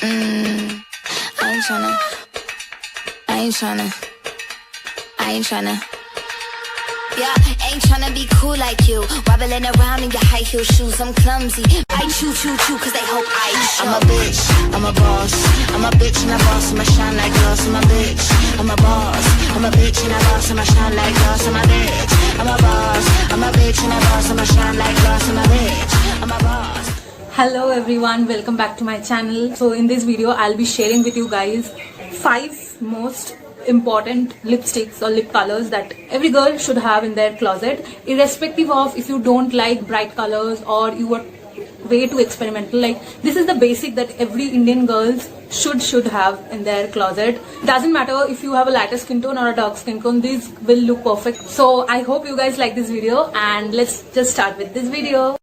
I ain't tryna, I ain't tryna, I ain't tryna. Yeah, ain't tryna be cool like you. Wobbling around in your high heel shoes. I'm clumsy. I chew, cause they hope I show. I'm a bitch, I'm a boss. I'm a bitch and a boss. I'ma shine like glass. I'm a bitch, I'm a boss. I'm a bitch and a boss. I'ma shine like glass. I'm a bitch, I'm a boss. I'm a bitch and a boss. I'ma shine like glass. I'm a bitch, I'm a boss. Hello everyone, welcome back to my channel. So in this video I'll be sharing with you guys 5 most important lipsticks or lip colors that every girl should have in their closet, irrespective of if you don't like bright colors or you are way too experimental. Like, this is the basic that every Indian girls should have in their closet. Doesn't matter if you have a lighter skin tone or a dark skin tone, these will look perfect. So I hope you guys like this video, and let's just start with this video.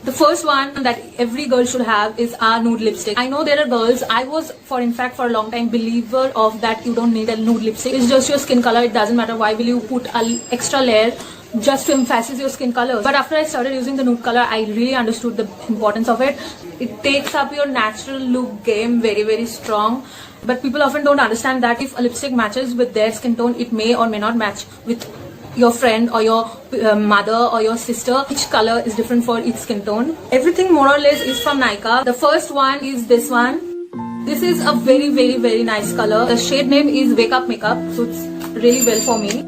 The first one that every girl should have is a nude lipstick. I know there are girls, I was for a long time believer of that you don't need a nude lipstick. It's just your skin color, it doesn't matter. Why will you put an extra layer just to emphasize your skin color? But after I started using the nude color, I really understood the importance of it. It takes up your natural look game very strong. But people often don't understand that if a lipstick matches with their skin tone, it may or may not match with your friend or your mother or your sister. Each color is different for each skin tone. Everything more or less is from Nykaa. The first one is this one. This is a very nice color. The shade name is Wake Up Makeup, so it's really well for me.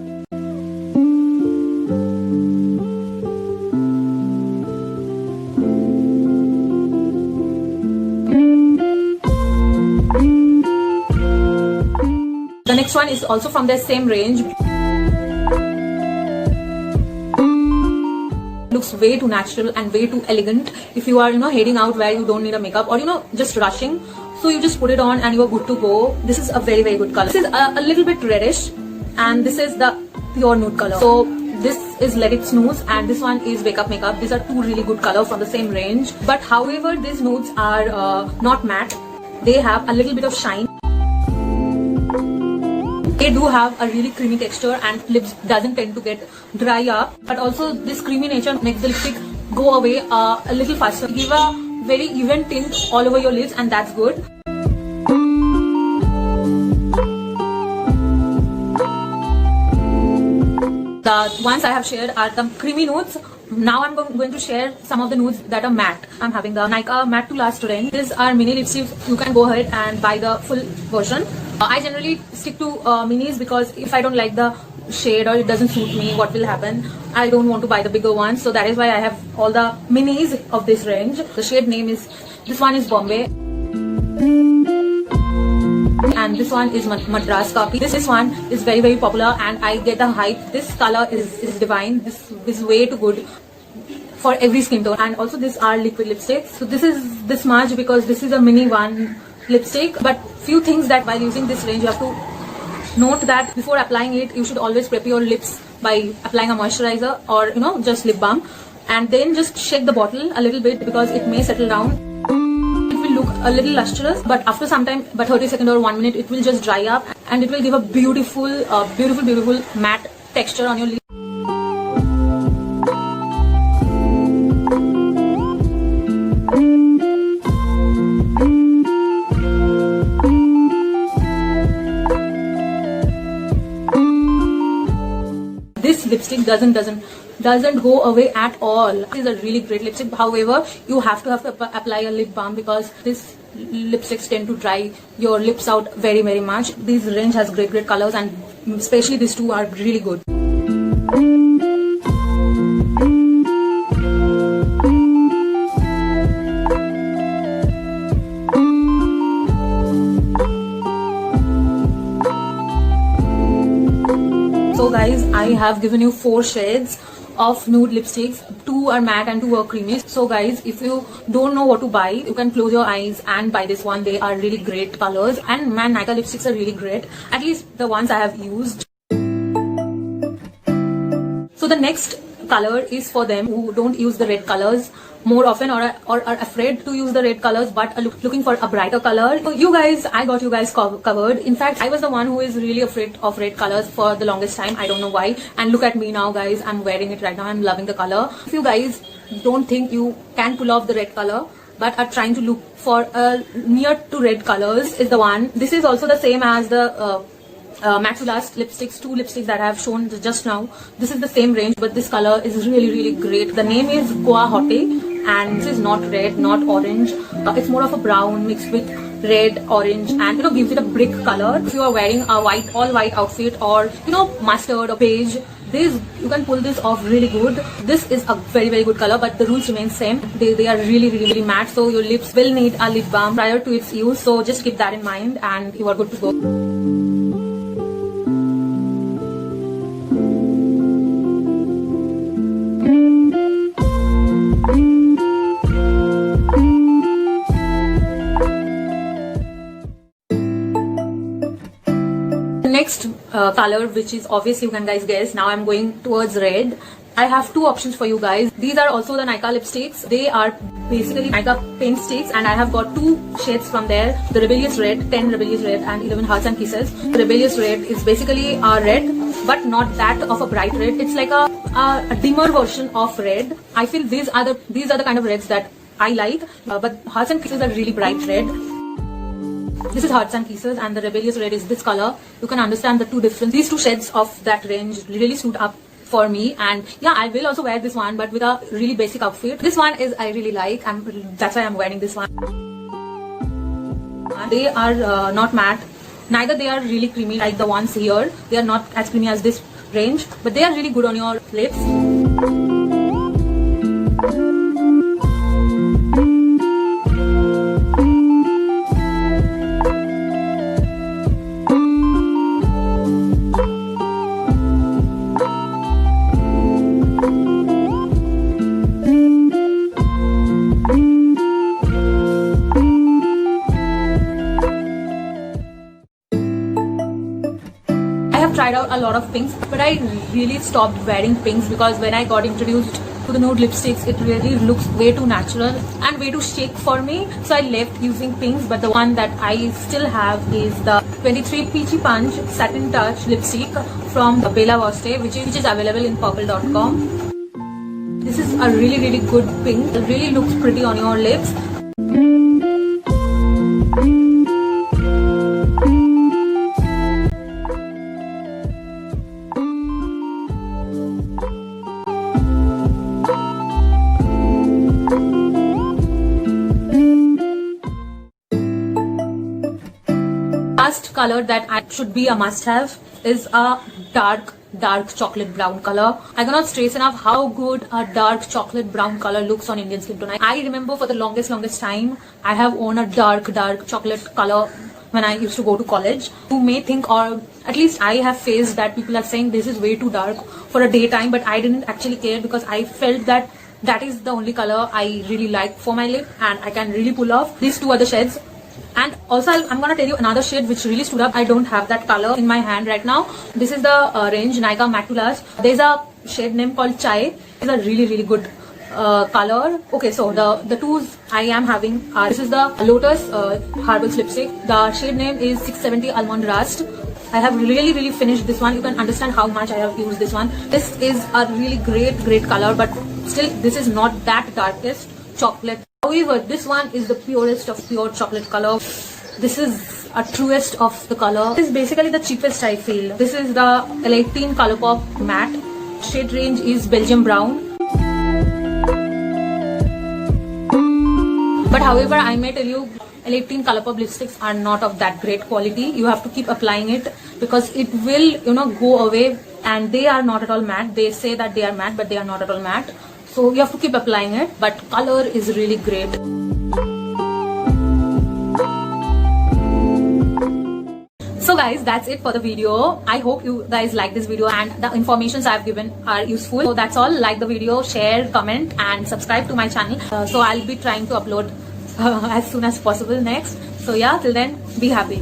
The next one is also from their same range. Looks way too natural and way too elegant if you are heading out where you don't need a makeup, or just rushing, so you just put it on and you are good to go. This is a very good color. This is a little bit reddish, and this is the pure nude color. So this is Let It Snooze and this one is Wake Up Makeup. These are two really good colors from the same range, but however these nudes are not matte. They have a little bit of shine. They do have a really creamy texture and lips doesn't tend to get dry up, but also this creamy nature makes the lipstick go away a little faster. Give a very even tint all over your lips, and that's good. The ones I have shared are the creamy nudes. Now I'm going to share some of the nudes that are matte. I'm having the Nykaa Matte to Last range. These are mini lipsticks. You can go ahead and buy the full version. I generally stick to minis because if I don't like the shade or it doesn't suit me, what will happen? I don't want to buy the bigger ones. So that is why I have all the minis of this range. The shade name is, this one is Bombay. And this one is Madras Copy. This one is very popular and I get the hype. This color is divine. This is way too good for every skin tone. And also these are liquid lipsticks. So this is this much because this is a mini one lipstick. But few things that while using this range you have to note that before applying it, you should always prep your lips by applying a moisturizer or just lip balm, and then just shake the bottle a little bit because it may settle down. It will look a little lustrous, but after some time, but 30 seconds or 1 minute, it will just dry up and it will give a beautiful matte texture on your lips. This lipstick doesn't go away at all. This is a really great lipstick. However, you have to apply a lip balm because this lipsticks tend to dry your lips out very much. This range has great colors, and especially these two are really good. So guys, I have given you 4 shades of nude lipsticks. 2 are matte and 2 are creamy. So guys, if you don't know what to buy, you can close your eyes and buy this one. They are really great colors, and man, Nykaa lipsticks are really great, at least the ones I have used. So the next color is for them who don't use the red colors more often or are afraid to use the red colors but are looking for a brighter color. So you guys, I got you guys covered. In fact, I was the one who is really afraid of red colors for the longest time. I don't know why. And look at me now, guys. I'm wearing it right now. I'm loving the color. If you guys don't think you can pull off the red color, but are trying to look for near to red colors is the one. This is also the same as the Matte to Last lipsticks, 2 lipsticks that I have shown just now. This is the same range, but this color is really great. The name is Goa Hotte, and this is not red, not orange. It's more of a brown mixed with red, orange, and gives it a brick color. If you are wearing a all white outfit, or mustard or beige, you can pull this off really good. This is a very good color, but the rules remain same. They are really matte, so your lips will need a lip balm prior to its use. So just keep that in mind, and you are good to go. Next color, which is obviously you can guys guess, now I'm going towards red. I have 2 options for you guys. These are also the Nykaa lipsticks. They are basically Nykaa paint sticks, and I have got 2 shades from there. The Rebellious Red, 10 Rebellious Red and 11 Hearts and Kisses. The Rebellious Red is basically a red, but not that of a bright red. It's like a dimmer version of red. I feel these are the kind of reds that I like, but Hearts and Kisses are really bright red. This is Hearts and Kisses, and the Rebellious Red is this color. You can understand the 2 different. These 2 shades of that range really suit up for me, and yeah, I will also wear this one, but with a really basic outfit. This one is I really like, and that's why I'm wearing this one. They are not matte, neither they are really creamy like the ones here. They are not as creamy as this range, but they are really good on your lips. Tried out a lot of pinks, but I really stopped wearing pinks because when I got introduced to the nude lipsticks, it really looks way too natural and way too chic for me. So I left using pinks, but the one that I still have is the 23 Peachy Punch Satin Touch lipstick from Bella Voste, which is available in purple.com. This is a really good pink. It really looks pretty on your lips. Last color that should be a must-have is a dark chocolate brown color. I cannot stress enough how good a dark chocolate brown color looks on Indian skin tone. I remember for the longest time I have worn a dark chocolate color when I used to go to college. You may think, or at least I have faced that people are saying this is way too dark for a daytime, but I didn't actually care because I felt that is the only color I really like for my lip, and I can really pull off these 2 other shades. And also I'm gonna tell you another shade which really stood up. I don't have that color in my hand right now. This is the range Nykaa Matte to Last. There's a shade name called Chai. It's a really good color. Okay, so the 2s I am having are, this is the Lotus Harbors lipstick. The shade name is 670 Almond Rust. I have really finished this one. You can understand how much I have used this one. This is a really great color, but still this is not that darkest chocolate. However, this one is the purest of pure chocolate color. This is a truest of the color. This is basically the cheapest I feel. This is the L18 Colourpop Matte. Shade range is Belgium Brown. But however, I may tell you, L18 Colourpop lipsticks are not of that great quality. You have to keep applying it because it will, go away, and they are not at all matte. They say that they are matte, but they are not at all matte. So you have to keep applying it, but color is really great. So guys, that's it for the video. I hope you guys like this video and the informations I've given are useful. So that's all. Like the video, share, comment and subscribe to my channel. So I'll be trying to upload as soon as possible next. So yeah, till then, be happy.